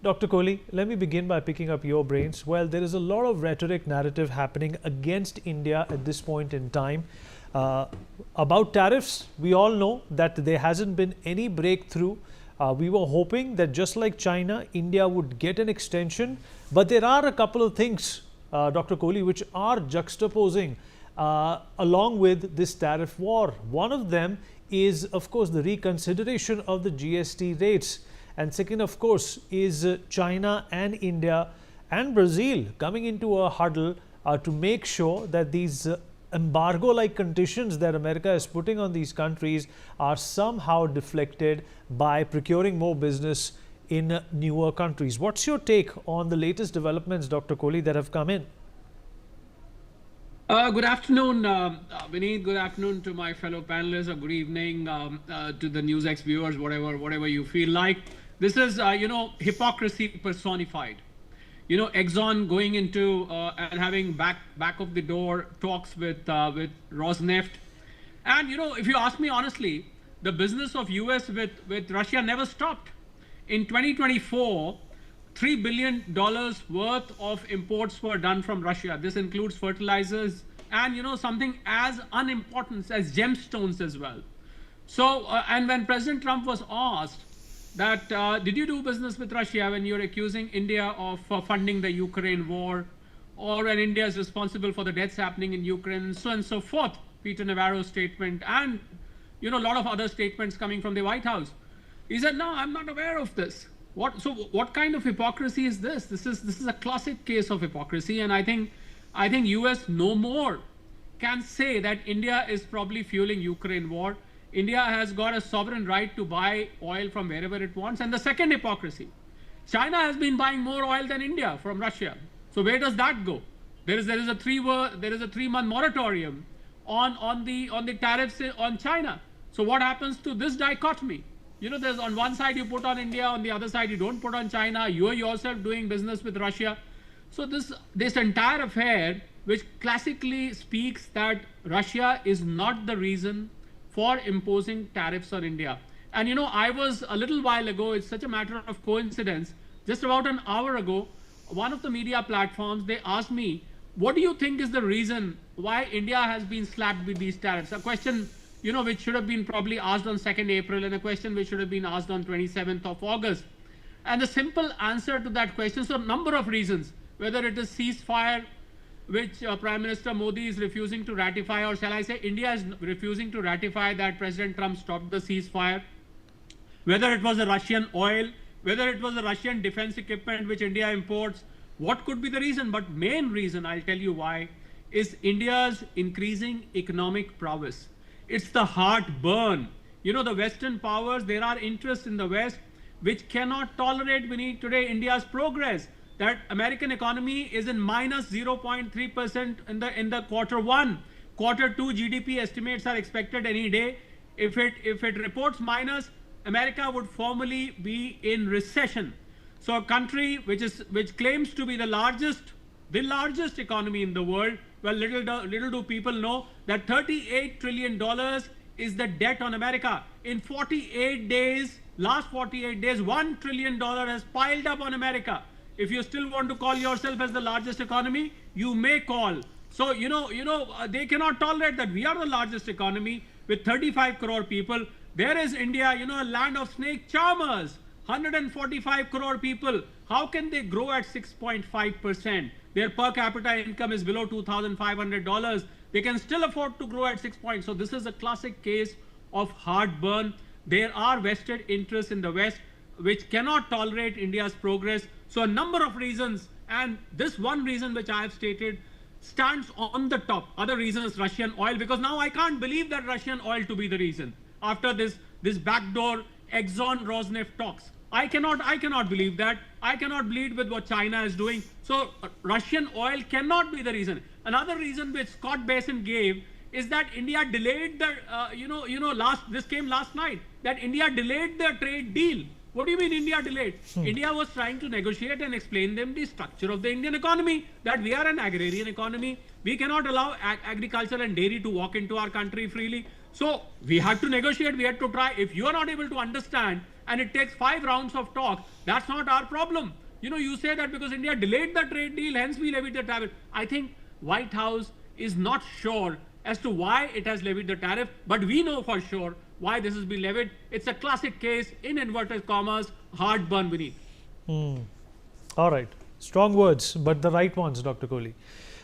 Dr. Kohli, let me begin by picking up your brains. Well, there is a lot of rhetoric narrative happening against India at this point in time. About tariffs, we all know that there hasn't been any breakthrough. We were hoping that just like China, India would get an extension. But there are a couple of things, Dr. Kohli, which are juxtaposing along with this tariff war. One of them is, of course, the reconsideration of the GST rates. And second, of course, is China and India and Brazil coming into a huddle to make sure that these embargo-like conditions that America is putting on these countries are somehow deflected by procuring more business in newer countries. What's your take on the latest developments, Dr. Kohli, that have come in? Good afternoon, Vineet. Good afternoon to my fellow panelists, or good evening to the NewsX viewers, whatever you feel like. This is, hypocrisy personified. Exxon going into and having back of the door talks with Rosneft. And, if you ask me honestly, the business of US with Russia never stopped. In 2024, $3 billion worth of imports were done from Russia. This includes fertilizers and, something as unimportant as gemstones as well. So, and when President Trump was asked that, did you do business with Russia when you're accusing India of funding the Ukraine war, or when India is responsible for the deaths happening in Ukraine, and so on and so forth, Peter Navarro's statement, and, a lot of other statements coming from the White House. He said, no, I'm not aware of this. What kind of hypocrisy is this? This is a classic case of hypocrisy, and I think US no more can say that India is probably fueling Ukraine war. India has got a sovereign right to buy oil from wherever it wants. And the second hypocrisy, China has been buying more oil than India from Russia. So where does that go? There is a 3-month moratorium on the tariffs on China. So what happens to this dichotomy? There's on one side you put on India, on the other side you don't put on China. You are yourself doing business with Russia. So this entire affair, which classically speaks that Russia is not the reason for imposing tariffs on India. And I was a little while ago, it's such a matter of coincidence, just about an hour ago, one of the media platforms, they asked me, what do you think is the reason why India has been slapped with these tariffs? A question which should have been probably asked on 2nd April, and a question which should have been asked on 27th of August. And the simple answer to that question, so a number of reasons, whether it is ceasefire, which Prime Minister Modi is refusing to ratify, or shall I say India is refusing to ratify that President Trump stopped the ceasefire, whether it was the Russian oil, whether it was the Russian defense equipment which India imports, what could be the reason? But main reason, I'll tell you why, is India's increasing economic prowess. It's the heartburn. The Western powers, there are interests in the West which cannot tolerate, we need today, India's progress. That American economy is in minus 0.3% in the Q1. Q2 GDP estimates are expected any day. If it reports minus, America would formally be in recession. So a country which claims to be the largest economy in the world, well, little do people know that $38 trillion is the debt on America. In 48 days, last 48 days, $1 trillion has piled up on America. If you still want to call yourself as the largest economy, you may call. So, they cannot tolerate that. We are the largest economy with 35 crore people. There is India, a land of snake charmers, 145 crore people. How can they grow at 6.5%? Their per capita income is below $2,500. They can still afford to grow at 6 points. So this is a classic case of heartburn. There are vested interests in the West which cannot tolerate India's progress. So a number of reasons, and this one reason which I have stated stands on the top. Other reasons, Russian oil, because now I can't believe that Russian oil to be the reason. After this backdoor Exxon Rosneft talks, I cannot believe that. I cannot believe with what China is doing. So Russian oil cannot be the reason. Another reason which Scott Basin gave is that India delayed the, this came last night, that India delayed the trade deal. What do you mean India delayed? India was trying to negotiate and explain them the structure of the Indian economy, that we are an agrarian economy. We cannot allow agriculture and dairy to walk into our country freely. So we had to negotiate, we had to try. If you are not able to understand and it takes 5 rounds of talk, that's not our problem. You say that because India delayed the trade deal, hence we levied the tariff. I think White House is not sure as to why it has levied the tariff, but we know for sure why this has been levied. It's a classic case, in inverted commas, heartburn, Vineet. All right. Strong words, but the right ones, Dr. Kohli.